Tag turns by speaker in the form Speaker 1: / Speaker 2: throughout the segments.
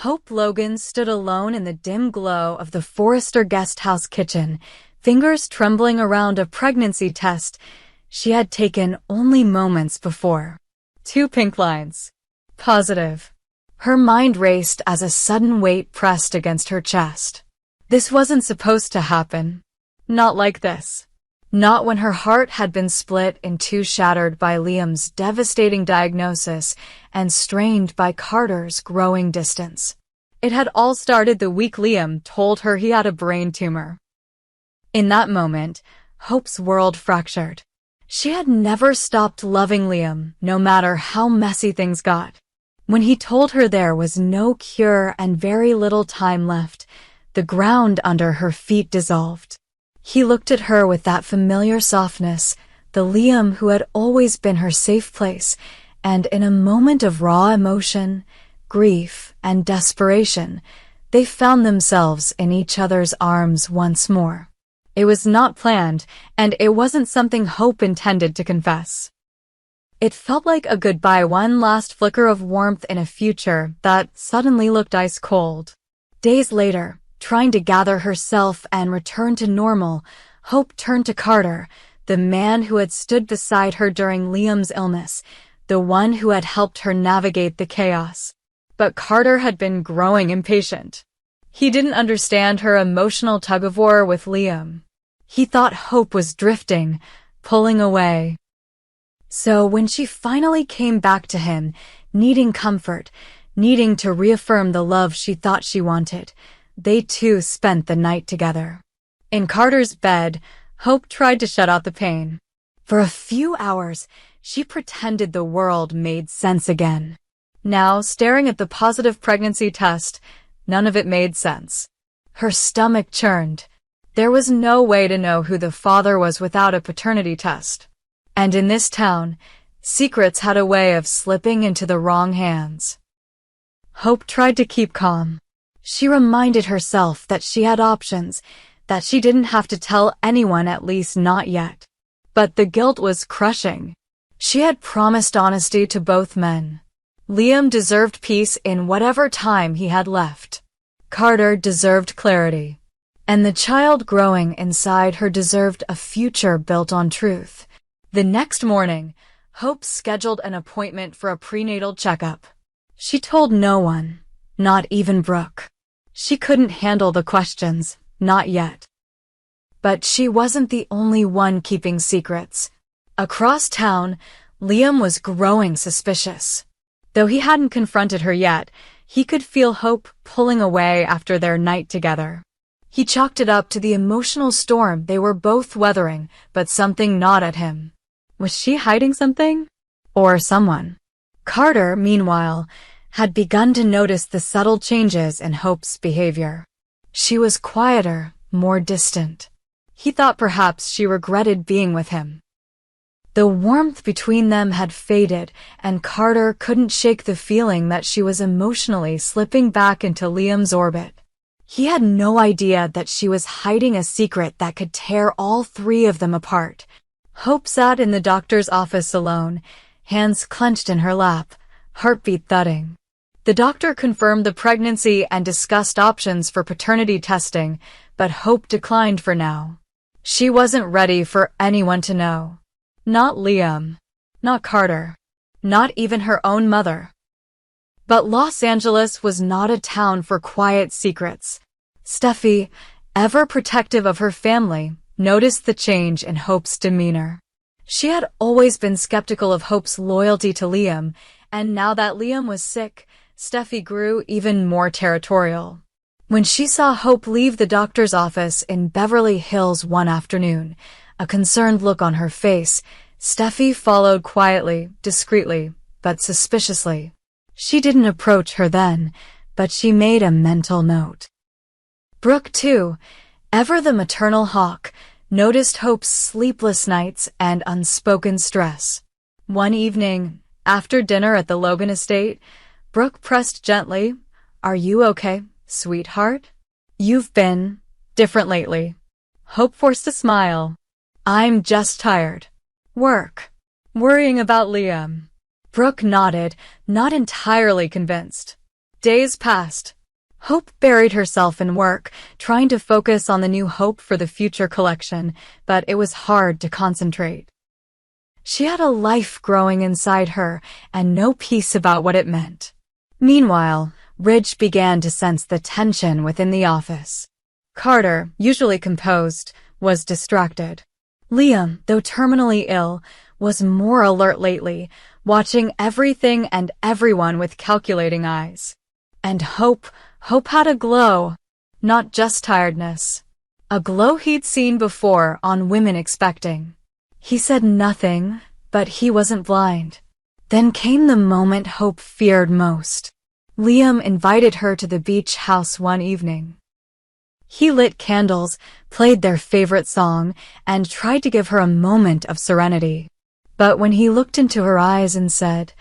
Speaker 1: Hope Logan stood alone in the dim glow of the Forrester Guesthouse kitchen, fingers trembling around a pregnancy test she had taken only moments before. 2 pink lines. Positive. Her mind raced as a sudden weight pressed against her chest. This wasn't supposed to happen. Not like this. Not when her heart had been split in two, shattered by Liam's devastating diagnosis and strained by Carter's growing distance. It had all started the week Liam told her he had a brain tumor. In that moment, Hope's world fractured. She had never stopped loving Liam, no matter how messy things got. When he told her there was no cure and very little time left, the ground under her feet dissolved. He looked at her with that familiar softness, the Liam who had always been her safe place, and in a moment of raw emotion, grief, and desperation, they found themselves in each other's arms once more. It was not planned, and it wasn't something Hope intended to confess. It felt like a goodbye, one last flicker of warmth in a future that suddenly looked ice cold. Days later, trying to gather herself and return to normal, Hope turned to Carter, the man who had stood beside her during Liam's illness, the one who had helped her navigate the chaos. But Carter had been growing impatient. He didn't understand her emotional tug-of-war with Liam. He thought Hope was drifting, pulling away. So when she finally came back to him, needing comfort, needing to reaffirm the love she thought she wanted, they too spent the night together. In Carter's bed, Hope tried to shut out the pain. For a few hours, she pretended the world made sense again. Now, staring at the positive pregnancy test, none of it made sense. Her stomach churned. There was no way to know who the father was without a paternity test. And in this town, secrets had a way of slipping into the wrong hands. Hope tried to keep calm. She reminded herself that she had options, that she didn't have to tell anyone, at least not yet. But the guilt was crushing. She had promised honesty to both men. Liam deserved peace in whatever time he had left. Carter deserved clarity. And the child growing inside her deserved a future built on truth. The next morning, Hope scheduled an appointment for a prenatal checkup. She told no one, not even Brooke. She couldn't handle the questions, not yet. But she wasn't the only one keeping secrets. Across town, Liam was growing suspicious. Though he hadn't confronted her yet, he could feel Hope pulling away after their night together. He chalked it up to the emotional storm they were both weathering, but something gnawed at him. Was she hiding something? Or someone? Carter, meanwhile, had begun to notice the subtle changes in Hope's behavior. She was quieter, more distant. He thought perhaps she regretted being with him. The warmth between them had faded, and Carter couldn't shake the feeling that she was emotionally slipping back into Liam's orbit. He had no idea that she was hiding a secret that could tear all three of them apart. Hope sat in the doctor's office alone, hands clenched in her lap, heartbeat thudding. The doctor confirmed the pregnancy and discussed options for paternity testing, but Hope declined for now. She wasn't ready for anyone to know. Not Liam. Not Carter. Not even her own mother. But Los Angeles was not a town for quiet secrets. Steffi, ever protective of her family, noticed the change in Hope's demeanor. She had always been skeptical of Hope's loyalty to Liam, and now that Liam was sick, Steffi grew even more territorial. When she saw Hope leave the doctor's office in Beverly Hills one afternoon, a concerned look on her face, Steffi followed quietly, discreetly, but suspiciously. She didn't approach her then, but she made a mental note. Brooke, too, ever the maternal hawk, noticed Hope's sleepless nights and unspoken stress. One evening, after dinner at the Logan estate, Brooke pressed gently, "Are you okay, sweetheart? You've been different lately." Hope forced a smile. "I'm just tired. Work. Worrying about Liam." Brooke nodded, not entirely convinced. Days passed. Hope buried herself in work, trying to focus on the new hope for the future collection, but it was hard to concentrate. She had a life growing inside her, and no peace about what it meant. Meanwhile, Ridge began to sense the tension within the office. Carter, usually composed, was distracted. Liam, though terminally ill, was more alert lately, watching everything and everyone with calculating eyes. And Hope had a glow, not just tiredness. A glow he'd seen before on women expecting. He said nothing, but he wasn't blind. Then came the moment Hope feared most. Liam invited her to the beach house one evening. He lit candles, played their favorite song, and tried to give her a moment of serenity. But when he looked into her eyes and said,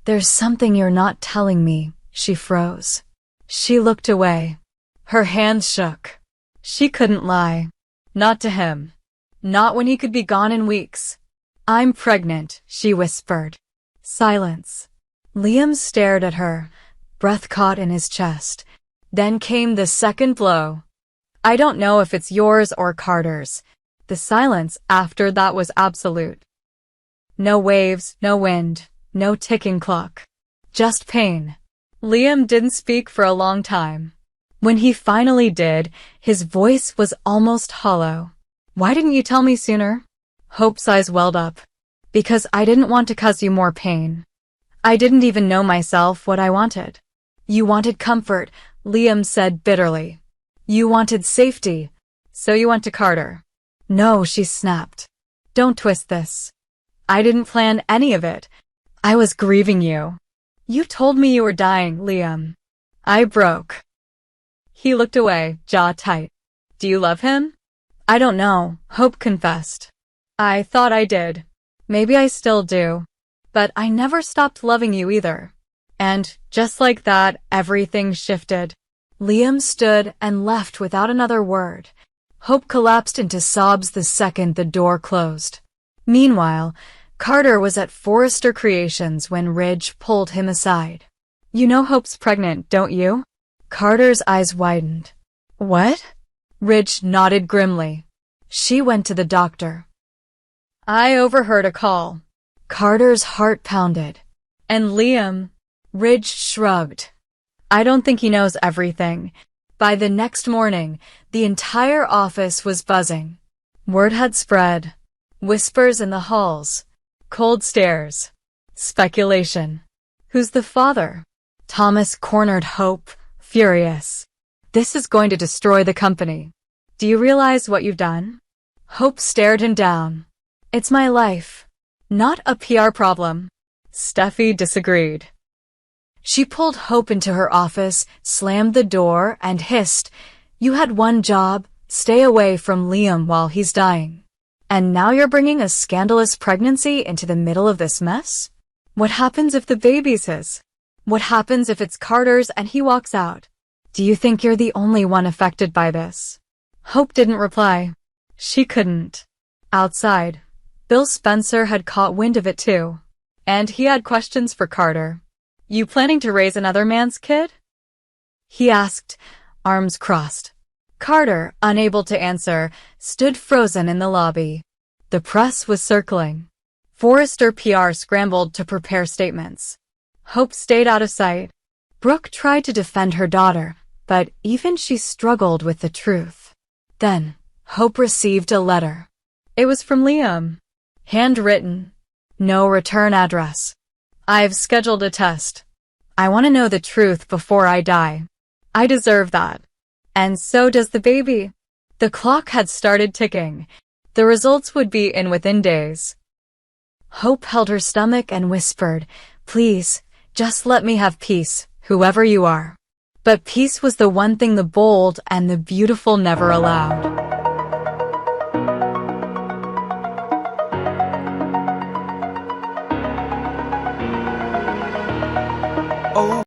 Speaker 1: "There's something you're not telling me," she froze. She looked away. Her hands shook. She couldn't lie. Not to him. Not when he could be gone in weeks. "I'm pregnant," she whispered. Silence. Liam stared at her, breath caught in his chest. Then came the second blow. "I don't know if it's yours or Carter's." The silence after that was absolute. No waves, no wind, no ticking clock. Just pain. Liam didn't speak for a long time. When he finally did, his voice was almost hollow. "Why didn't you tell me sooner?" Hope's eyes welled up. "Because I didn't want to cause you more pain. I didn't even know myself what I wanted." "You wanted comfort," Liam said bitterly. "You wanted safety, so you went to Carter." "No," she snapped. "Don't twist this. I didn't plan any of it. I was grieving you. You told me you were dying, Liam. I broke." He looked away, jaw tight. "Do you love him?" "I don't know," Hope confessed. "I thought I did. Maybe I still do. But I never stopped loving you either." And, just like that, everything shifted. Liam stood and left without another word. Hope collapsed into sobs the second the door closed. Meanwhile, Carter was at Forrester Creations when Ridge pulled him aside. "You know Hope's pregnant, don't you?" Carter's eyes widened. "What?" Ridge nodded grimly. "She went to the doctor." "I overheard a call." Carter's heart pounded. "And Liam?" Ridge shrugged. "I don't think he knows everything." By the next morning, the entire office was buzzing. Word had spread. Whispers in the halls. Cold stares. Speculation. "Who's the father?" Thomas cornered Hope, furious. "This is going to destroy the company. Do you realize what you've done?" Hope stared him down. "It's my life. Not a PR problem." Steffi disagreed. She pulled Hope into her office, slammed the door, and hissed, "You had one job, stay away from Liam while he's dying. And now you're bringing a scandalous pregnancy into the middle of this mess? What happens if the baby's his? What happens if it's Carter's and he walks out? Do you think you're the only one affected by this?" Hope didn't reply. She couldn't. Outside, Bill Spencer had caught wind of it too. And he had questions for Carter. "You planning to raise another man's kid?" he asked, arms crossed. Carter, unable to answer, stood frozen in the lobby. The press was circling. Forrester PR scrambled to prepare statements. Hope stayed out of sight. Brooke tried to defend her daughter, but even she struggled with the truth. Then, Hope received a letter. It was from Liam. Handwritten. No return address. "I've scheduled a test. I want to know the truth before I die. I deserve that. And so does the baby." The clock had started ticking. The results would be in within days. Hope held her stomach and whispered, "Please, just let me have peace, whoever you are." But peace was the one thing the bold and the beautiful never allowed.